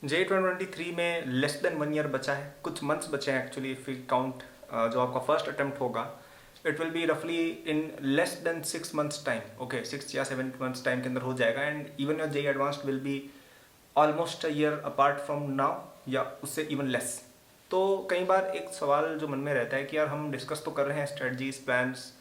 J2023 में less than 1 year बचा है, कुछ मंथ्स बचे हैं एक्चुअली। इफ यू काउंट जो आपका फर्स्ट अटेम्प्ट होगा, इट विल बी रफली in less than 6 months time. Okay, 6 या 7 मंथ्स टाइम के अंदर हो जाएगा। And even your JEE advanced will be almost a year apart from now, या उससे इवन लेस। तो कई बार एक सवाल जो मन में रहता है कि यार हम डिस्कस तो कर रहे हैं स्ट्रेटजीज, प्लान्स,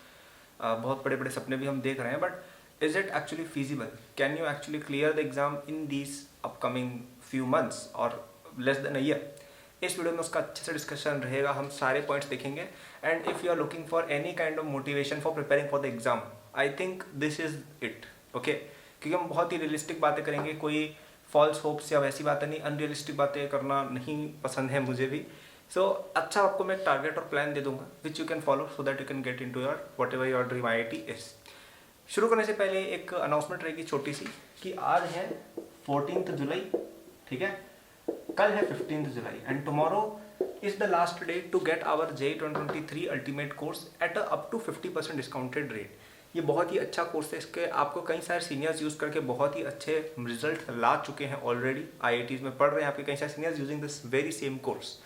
बहुत बड़े बड़े सपने भी हम देख रहे हैं, but is it actually feasible? Can you actually clear the exam in these upcoming few months और लेस देन अ ईयर? इस वीडियो में उसका अच्छे से डिस्कशन रहेगा, हम सारे पॉइंट्स देखेंगे। And if you are looking for any kind of motivation for preparing for the exam, I think this is it. Okay, क्योंकि हम बहुत ही रियलिस्टिक बातें करेंगे, कोई फॉल्स होप्स या वैसी बातें नहीं, अनरियलिस्टिक बातें करना नहीं पसंद है मुझे भी। सो अच्छा, आपको मैं टारगेट और प्लान दे दूंगा which you can follow so that you can get into your whatever your dream IIT is. शुरू करने से पहले एक अनाउंसमेंट रहेगी छोटी सी कि आज है 14 जुलाई, ठीक है, कल है 15 जुलाई, and tomorrow is the last day to get our J2023 ultimate course at up to 50% discounted rate. ये बहुत ही अच्छा कोर्स है, इसके आपको कई सारे सीनियर्स यूज़ करके बहुत ही अच्छे रिजल्ट ला चुके हैं ऑलरेडी। IITs में पढ़ रहे हैं आपके कई सारे seniors using this very same course.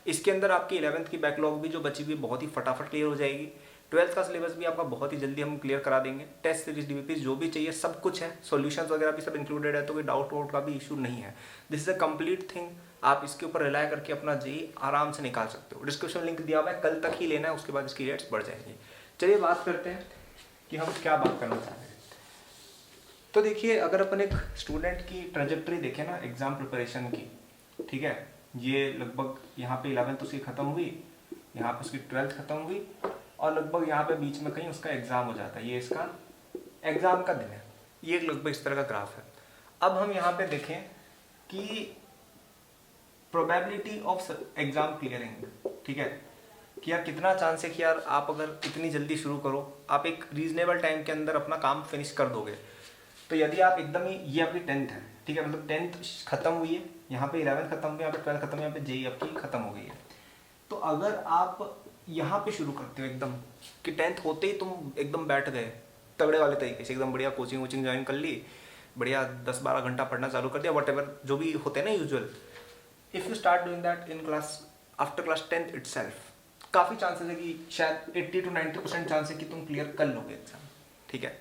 इसके अंदर आपकी 11th की बैकलॉग भी जो बची हुई बहुत ही फटाफट क्लियर हो जाएगी। 12th का सिलेबस भी आपका बहुत ही जल्दी हम क्लियर करा देंगे। टेस्ट सीरीज, DBPs जो भी चाहिए सब कुछ है, सॉल्यूशंस वगैरह भी सब इंक्लूडेड है, तो कोई डाउट वाउट का भी इशू नहीं है। This is a complete thing. आप इसके ऊपर रिलाय करके अपना JEE आराम से निकाल सकते हो। डिस्क्रिप्शन लिंक दिया हुआ है, कल तक ही लेना है, उसके बाद इसकी रेट्स बढ़ जाएंगी। चलिए बात करते हैं कि हम क्या बात करना चाह रहे हैं। तो देखिए, अगर अपन एक स्टूडेंट की ट्रेजेक्ट्री देखें ना एग्जाम प्रिपरेशन की, ठीक है, ये लगभग यहाँ पे 11th उसकी खत्म हुई, यहाँ पे उसकी 12th खत्म हुई, और लगभग यहाँ पे बीच में कहीं उसका एग्जाम हो जाता है। ये इसका एग्जाम का दिन है, ये लगभग इस तरह का ग्राफ है। अब हम यहाँ पे देखें कि प्रोबेबिलिटी ऑफ एग्जाम क्लियरिंग, ठीक है, कि यार कितना चांस है कि यार आप अगर इतनी जल्दी शुरू करो, आप एक रीजनेबल टाइम के अंदर अपना काम फिनिश कर दोगे। तो यदि आप एकदम ही, ये आपकी 10th है, ठीक है, मतलब 10th खत्म हुई है, यहाँ पे 11th खत्म हुई है, यहाँ पे 12th खत्म हुई है, यहाँ पे JEE आपकी खत्म हो गई है। तो अगर आप यहाँ पे शुरू करते हो एकदम कि 10th होते ही तुम एकदम बैठ गए तगड़े वाले तरीके से, एकदम बढ़िया कोचिंग वोचिंग ज्वाइन कर ली, बढ़िया 10-12 घंटा पढ़ना चालू कर दिया, वट एवर जो भी होते हैं ना usual, if you start doing that in class after class 10th itself, काफ़ी चांसेस है कि शायद 80 to 90% चांस है कि तुम क्लियर कर लोगे एग्जाम, ठीक है।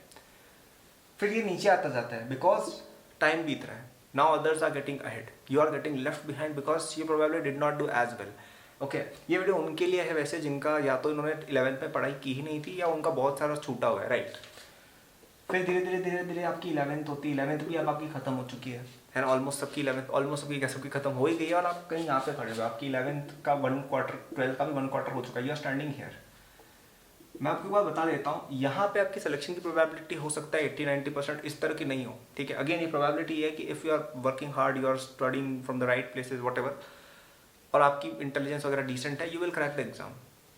फिर ये नीचे आता जाता है बिकॉज टाइम बीत रहा है। Now others are getting ahead, you are getting left behind because you probably did not do as well. Okay, ये वीडियो उनके लिए है वैसे जिनका या तो इन्होंने 11th में पढ़ाई की ही नहीं थी, या उनका बहुत सारा छूटा हुआ है, राइट। फिर धीरे धीरे आपकी 11th होती है, 11th भी अब आपकी खत्म हो चुकी है ना, ऑलमोस्ट सबकी 11th, ऑलमोस्ट सबकी खत्म हो ही गई है, और आप कहीं यहाँ पे खड़े हो, आपकी 11th का 1 क्वार्टर, 12th का भी 1 क्वार्टर हो चुका है, यू आर स्टैंडिंग हियर। मैं आपको एक बात बता देता हूँ, यहाँ पे आपकी सिलेक्शन की प्रोबेबिलिटी हो सकता है 80-90%, इस तरह की नहीं हो, ठीक है। अगेन ये प्रोबेबिलिटी है कि if you are working hard, you are studying from the right places whatever, और आपकी इंटेलिजेंस वगैरह डिसेंट है, you will crack the exam.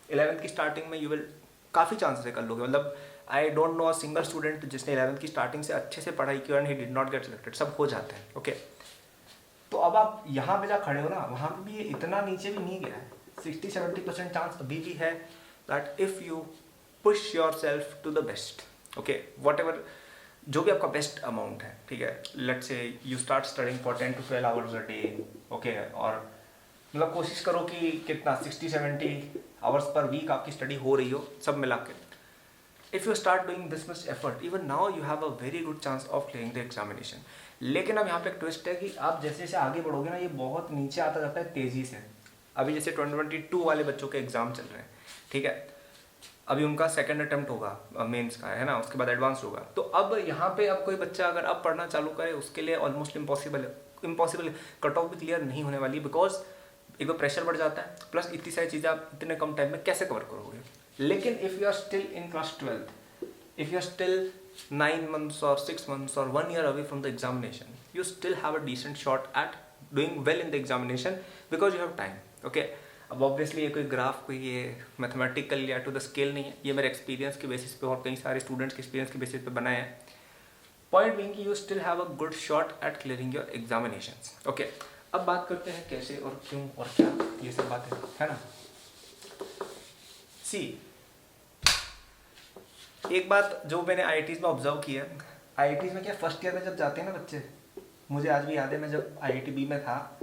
11th की स्टार्टिंग में यू विल काफ़ी चांसेस है कर लोगे। मतलब I don't know a single student जिसने 11th की स्टार्टिंग से अच्छे से पढ़ाई की and he did not get selected, सब हो जाते हैं, ओके। तो अब आप यहाँ पे जा खड़े हो ना, वहाँ पे भी ये इतना नीचे भी नहीं गया है, 60-70% चांस अभी भी है that if you push yourself to the best, okay, whatever जो भी आपका बेस्ट अमाउंट है, ठीक है, let's say you start studying for 10 to 12 hours a day, okay, और मतलब कोशिश करो कि कितना 60-70 आवर्स पर वीक आपकी स्टडी हो रही हो सब मिला के। If you start doing this much effort, even now you have a very good chance of clearing the examination. लेकिन अब यहाँ पे एक ट्विस्ट है कि आप जैसे जैसे आगे बढ़ोगे ना, ये बहुत नीचे आता जाता है तेज़ी से। अभी जैसे 2022 वाले बच्चों के एग्जाम चल रहे हैं, ठीक है, अभी उनका सेकंड अटेम्प्ट होगा मेंस का, है ना, उसके बाद एडवांस होगा। तो अब यहाँ पे अब कोई बच्चा अगर अब पढ़ना चालू करे, उसके लिए ऑलमोस्ट इम्पॉसिबल कट ऑफ भी क्लियर नहीं होने वाली, बिकॉज एक बार प्रेशर बढ़ जाता है, प्लस इतनी सारी चीज़ें आप इतने कम टाइम में कैसे कवर करोगे। लेकिन if you are still in class 12th, if you are still 9 months or 6 months or 1 year away from the examination, you still have a decent shot at doing well in the examination because you have time, okay। अब obviously ये कोई graph, कोई ये mathematical या to the scale नहीं है, ये मेरे एक्सपीरियंस के बेसिस पे और कई सारे स्टूडेंट्स के एक्सपीरियंस के बेसिस पे बनाया है। पॉइंट बीइंग कि you still have a good shot at clearing your examinations, okay. अब बात करते हैं कैसे और क्यों और क्या, ये सब बातें, है ना। सी, एक बात जो मैंने IITs में ऑब्जर्व किया है, IITs में क्या फर्स्ट ईयर में जब जाते हैं ना बच्चे, मुझे आज भी याद है, मैं जब IIT में था,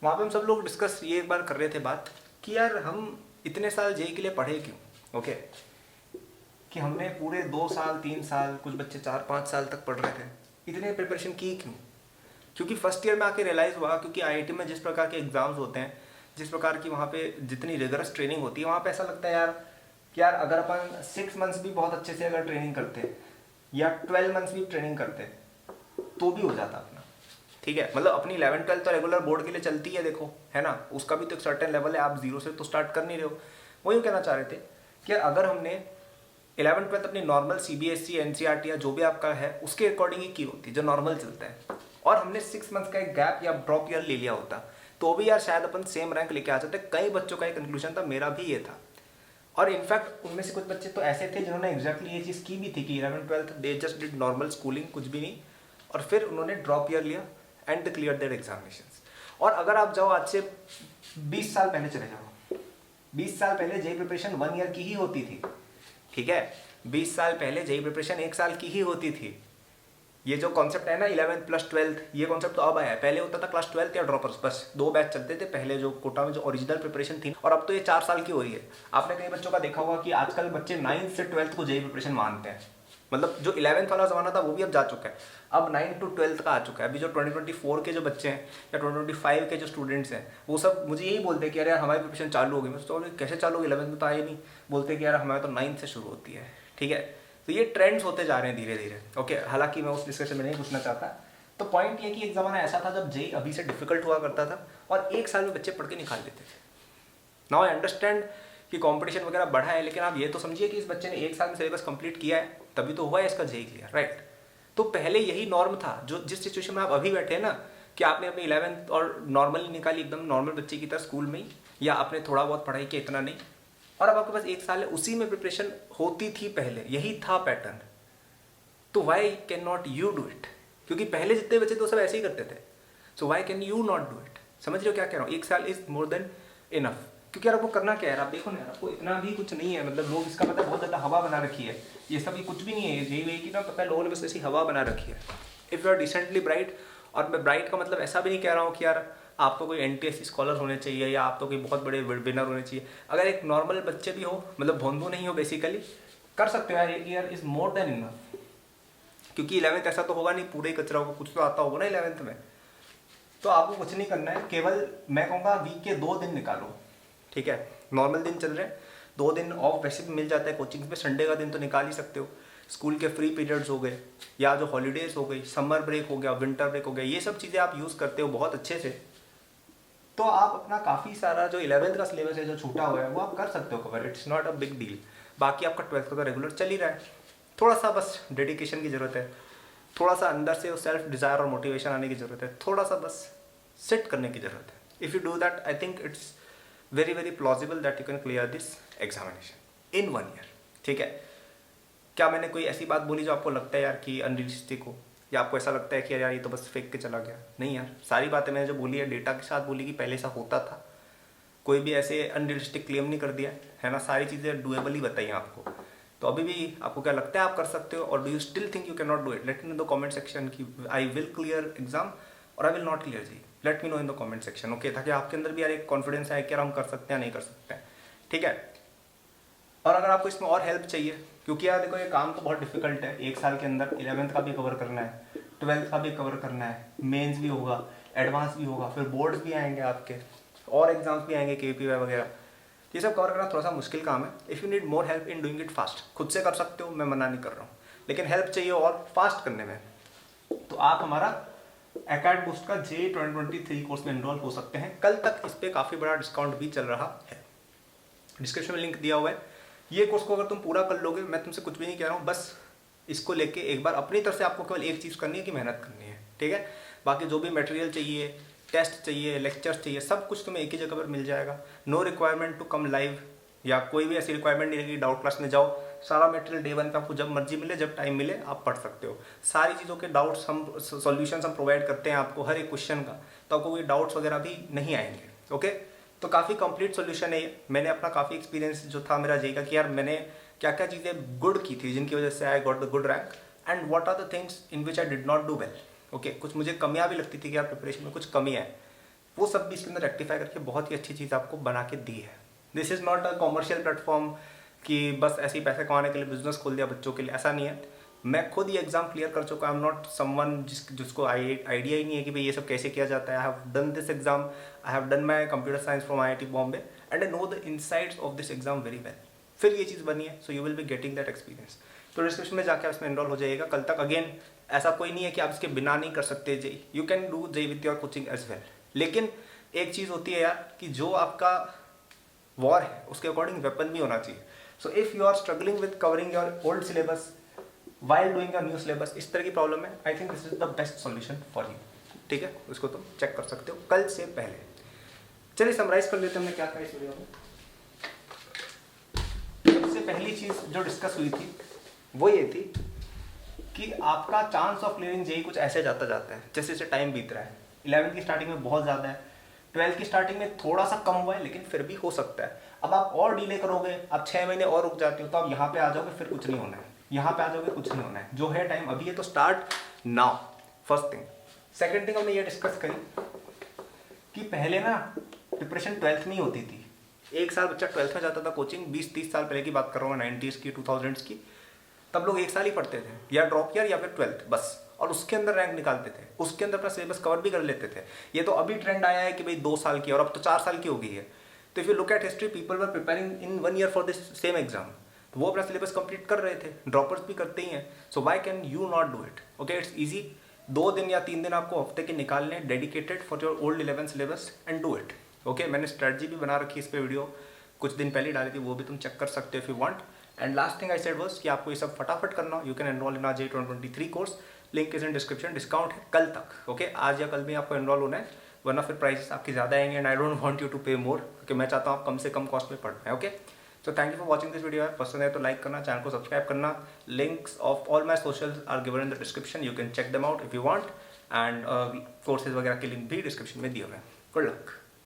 वहाँ पे हम सब लोग डिस्कस ये एक बार कर रहे थे बात कि यार हम इतने साल जेई के लिए पढ़े क्यों। ओके, कि हमने पूरे 2 साल 3 साल, कुछ बच्चे 4-5 साल तक पढ़ रहे थे, इतने प्रिपरेशन की क्यों? क्योंकि फर्स्ट ईयर में आके रियलाइज़ हुआ, क्योंकि IIT में जिस प्रकार के एग्जाम्स होते हैं, जिस प्रकार की वहाँ पे जितनी रिगरस ट्रेनिंग होती है, वहाँ पे ऐसा लगता है यार कि यार अगर अपन 6 मंथ्स भी बहुत अच्छे से अगर ट्रेनिंग करते या 12 मंथ्स भी ट्रेनिंग करते तो भी हो जाता अपना। ठीक है, मतलब अपनी 11th-12th तो रेगुलर बोर्ड के लिए चलती है, देखो है ना, उसका भी तो एक सर्टेन लेवल है, आप जीरो से तो स्टार्ट कर नहीं रहे हो। वही कहना चाह रहे थे कि अगर हमने 11th-12th अपनी नॉर्मल CBSE NCERT या जो भी आपका है उसके अकॉर्डिंग ही की होती, जो नॉर्मल चलता है, और हमने 6 मंथ्स का एक गैप या ड्रॉप ईयर ले लिया होता, तो भी यार शायद अपन सेम रैंक लेके आ जाते। कई बच्चों का एक कंक्लूजन था, मेरा भी ये था, और इनफैक्ट उनमें से कुछ बच्चे तो ऐसे थे जिन्होंने एग्जैक्टली ये चीज़ की भी थी कि 11th-12th they just did normal schooling, कुछ भी नहीं, और फिर उन्होंने ड्रॉप ईयर लिया and they clear their examinations. और अगर आप जाओ आज से 20 साल पहले चले जाओ, 20 साल पहले जेई प्रिपरेशन 1 ईयर की ही होती थी। ठीक है, 20 साल पहले जेई प्रिपरेशन 1 साल की ही होती थी। ये जो कॉन्सेप्ट है ना 11th + 12th, ये कॉन्सेप्ट तो अब आया है, पहले होता था क्लास 12th या ड्रॉपर्स, बस 2 बैच चलते थे पहले जो कोटा में जो ओरिजिनल प्रिपरेशन थी, और अब तो ये 4 साल की हो रही है। आपने कई बच्चों का देखा होगा कि आजकल बच्चे 9th से 12th को जेई प्रिपरेशन मानते हैं, मतलब जो 11th वाला जमाना था वो भी अब जा चुका है, अब 9th to 12th का आ चुका है। अभी जो 2024 के जो बच्चे हैं या 2025 के जो स्टूडेंट्स हैं, वो सब मुझे यही बोलते हैं कि अरे यार हमारी प्रिपरेशन चालू हो गई। मैं सोचता हूँ कैसे चालू होगी, 11th में तो आए नहीं। बोलते हैं कि यार हमारे तो 9th से शुरू होती है। ठीक है, तो ये ट्रेंड्स होते जा रहे हैं धीरे धीरे। ओके, हालांकि मैं उस डिस्कशन में नहीं घुसना चाहता। तो पॉइंट ये कि एक ज़माना ऐसा था जब जेई अभी से डिफिकल्ट हुआ करता था और 1 साल में बच्चे पढ़ के निकाल लेते थे। नाउ आई अंडरस्टैंड कि कंपटीशन वगैरह बढ़ा है, लेकिन आप ये तो समझिए कि इस बच्चे ने 1 साल में सिलेबस कंप्लीट किया है, तभी तो हुआ है इसका जेई क्लियर, राइट। तो पहले यही नॉर्म था, जो जिस सिचुएशन में आप अभी बैठे हैं ना, कि आपने अपनी 11th और नॉर्मली निकाली एकदम नॉर्मल बच्चे की तरह स्कूल में ही, या आपने थोड़ा बहुत पढ़ाई किया, इतना नहीं, और अब आपके पास 1 साल है, उसी में प्रिपरेशन होती थी पहले, यही था पैटर्न। तो why can not you do it? क्योंकि पहले जितने बच्चे तो सब ऐसे ही करते थे, so why can you not do it? समझ रहे हो क्या कह रहा हूँ? 1 साल इज मोर देन इनफ। क्योंकि यार आपको करना क्या है, आप देखो ना, आपको इतना भी कुछ नहीं है, मतलब लोग इसका मतलब बहुत ज़्यादा हवा बना रखी है, ये सब कुछ भी नहीं है, यही कि ना पता है लोगों ने बस ऐसी हवा बना रखी है। If you are decently bright, और मैं ब्राइट का मतलब ऐसा भी नहीं कह रहा हूँ कि यार आपको कोई NTSC स्कॉलर होने चाहिए या आप तो कोई बहुत बड़े विनर होने चाहिए। अगर एक नॉर्मल बच्चे भी हो, मतलब भोंदू नहीं हो, बेसिकली कर सकते हो यार, 1 year is more than enough. क्योंकि 11th ऐसा तो होगा नहीं पूरे ही कचरा होगा, कुछ तो आता होगा ना 11th में। तो आपको कुछ नहीं करना है, केवल मैं कहूँगा वीक के 2 दिन निकालो। ठीक है, नॉर्मल दिन चल रहे हैं, 2 दिन ऑफ वैसे भी मिल जाता है कोचिंग में, संडे का दिन तो निकाल ही सकते हो। स्कूल के फ्री पीरियड्स हो गए, या जो हॉलीडेज हो गई, समर ब्रेक हो गया, विंटर ब्रेक हो गया, ये सब चीज़ें आप यूज़ करते हो बहुत अच्छे से, तो आप अपना काफ़ी सारा जो 11th का सिलेबस है जो छूटा हुआ है वो आप कर सकते हो cover. It's not a big deal. बाकी आपका 12th का तो रेगुलर चल ही रहा है, थोड़ा सा बस डेडिकेशन की ज़रूरत है, थोड़ा सा अंदर से सेल्फ डिज़ायर और मोटिवेशन आने की ज़रूरत है, थोड़ा सा बस सेट करने की ज़रूरत है। If you do that, I think it's very very plausible that you can clear this examination in 1 year. ठीक है, क्या मैंने कोई ऐसी बात बोली जो आपको लगता है यार कि अनरियलिस्टिक हो, या आपको ऐसा लगता है कि यार ये तो बस फेंक के चला गया? नहीं यार, सारी बातें मैंने जो बोली है डेटा के साथ बोली कि पहले ऐसा होता था, कोई भी ऐसे अनरियलिस्टिक क्लेम नहीं कर दिया है ना, सारी चीज़ें डूएबल ही बताई आपको। तो अभी भी आपको क्या लगता है आप कर सकते हो, और do you still think you can not do it? Let me know in the comment section कि आई विल क्लियर एग्जाम और I will not clear JEE. Let me know in the comment section, okay, ताकि आपके अंदर भी यार एक confidence आए कि यार हम कर सकते हैं नहीं कर सकते हैं। ठीक है, और अगर आपको इसमें और हेल्प चाहिए, क्योंकि यार देखो ये काम तो बहुत डिफिकल्ट है, 1 साल के अंदर 11th का भी कवर करना है, 12th का भी कवर करना है, मेंस भी होगा, एडवांस भी होगा, फिर बोर्ड्स भी आएंगे आपके, और एग्जाम्स भी आएंगे KPY वगैरह, ये सब कवर करना थोड़ा सा मुश्किल काम है। If you need more help in doing it fast, खुद से कर सकते हो, मैं मना नहीं कर रहा हूँ, लेकिन हेल्प चाहिए और फास्ट करने में, तो आप हमारा एकेड बूस्ट का JEE 2023 कोर्स में एनरोल हो सकते हैं। कल तक इस पर काफ़ी बड़ा डिस्काउंट भी चल रहा है, डिस्क्रिप्शन में लिंक दिया हुआ है। ये कोर्स को अगर तुम पूरा कर लोगे, मैं तुमसे कुछ भी नहीं कह रहा हूँ, बस इसको लेके एक बार अपनी तरफ से आपको केवल एक चीज़ करनी है कि मेहनत करनी है। ठीक है, बाकी जो भी मटेरियल चाहिए, टेस्ट चाहिए, लेक्चर्स चाहिए, सब कुछ तुम्हें एक ही जगह पर मिल जाएगा। No requirement to come live, या कोई भी ऐसी रिक्वायरमेंट नहीं रहेगी डाउट क्लास में जाओ, सारा मटेरियल डे 1 पे आपको जब मर्जी मिले, जब टाइम मिले आप पढ़ सकते हो। सारी चीज़ों के डाउट्स हम सॉल्यूशंस हम प्रोवाइड करते हैं आपको हर एक क्वेश्चन का, तो आपको कोई डाउट्स वगैरह भी नहीं आएंगे। ओके, तो काफ़ी कंप्लीट सॉल्यूशन है ये। मैंने अपना काफ़ी एक्सपीरियंस जो था मेरा जेई का कि यार मैंने क्या क्या चीज़ें गुड की थी जिनकी वजह से I got the good rank, and what are the things in which I did not do well. Okay कुछ मुझे कमियां भी लगती थी कि यार प्रिपरेशन में कुछ कमी है, वो सब भी इसके अंदर रेक्टिफाई करके बहुत ही अच्छी चीज़ आपको बना के दी है। This is not a commercial platform कि बस ऐसे ही पैसे कमाने के लिए बिजनेस खोल दिया बच्चों के लिए, ऐसा नहीं है। मैं खुद ये एग्जाम क्लियर कर चुका, आई एम नॉट समवन जिसको आइडिया ही नहीं है कि भाई ये सब कैसे किया जाता है। I have done this exam, I have done my computer science from IIT Bombay and I know the insides of this exam very well. फिर ये चीज़ बनी है, so you will be getting that experience. तो डिस्क्रिप्शन में जाकर इसमें enrol हो जाइएगा। कल तक अगेन ऐसा कोई नहीं है कि आप इसके बिना नहीं कर सकते JEE, you can do JEE with your coaching as well. लेकिन एक चीज़ होती है यार कि जो आपका वॉर है उसके अकॉर्डिंग वेपन भी होना चाहिए। So if you are struggling with covering your old syllabus while doing your new syllabus, इस तरह की प्रॉब्लम है, I think this is the best solution for you. ठीक है, उसको तुम चेक कर सकते हो कल से पहले। चलिए समराइज कर लेते हैं हमने क्या कहा इस वीडियो में। सबसे पहली चीज़ जो डिस्कस हुई थी वो ये थी कि आपका चांस ऑफ क्लियरिंग जेई कुछ ऐसे जाता है जैसे जैसे टाइम बीत रहा है। 11th की स्टार्टिंग में बहुत ज़्यादा है, 12th की स्टार्टिंग में थोड़ा सा कम हुआ है, लेकिन फिर भी हो सकता है। अब आप और डिले करोगे, आप 6 महीने और रुक जाते हो, तो आप यहाँ पे आ जाओगे, फिर कुछ नहीं होना है। यहाँ पे आ जाओगे, कुछ नहीं होना है। जो है टाइम अभी है, तो start now, first thing. Second thing हमने ये डिस्कस करी कि पहले ना प्रिपरेशन 12th में ही होती थी। एक साल बच्चा 12th में जाता था कोचिंग, 20-30 साल पहले की बात कर रहा हूँ, 90s की, 2000s की। तब लोग एक साल ही पढ़ते थे, या ड्रॉप ईयर या फिर 12th बस, और उसके अंदर रैंक निकालते थे, उसके अंदर अपना सिलेबस कवर भी कर लेते थे। ये तो अभी ट्रेंड आया है कि भाई 2 साल की, और अब तो 4 साल की हो गई है। तो if you look at history, people were preparing in 1 year for this same exam, तो वो अपना सिलेबस कंप्लीट कर रहे थे, ड्रॉपर्स भी करते ही हैं। So why can you not do it? Okay, it's easy. 2 दिन या 3 दिन आपको हफ्ते के निकालने, dedicated for your old 11 syllabus, and do it. Okay, मैंने स्ट्रेटजी भी बना रखी है इस पे, वीडियो कुछ दिन पहले डाली थी, वो भी तुम चेक कर सकते हो if you want. And last thing I said was कि आपको ये सब फटाफट करना। You can enrol in our JEE 2023 course, link is in description. Discount है कल तक। ओके, आज या कल में आपको एनरोल होना है, वरना फिर प्राइसेस आपके ज़्यादा आएंगे, and I don't want you to pay more, क्योंकि मैं चाहता हूँ आप कम से कम कॉस्ट में पढ़ना है। Okay, so thank you for watching this video. पसंद है तो लाइक करना, चैनल को सब्सक्राइब करना। Links of all my social are given in the description, you can check them out if you want, and courses वगैरह के link भी description में दिए हुए हैं। Good luck.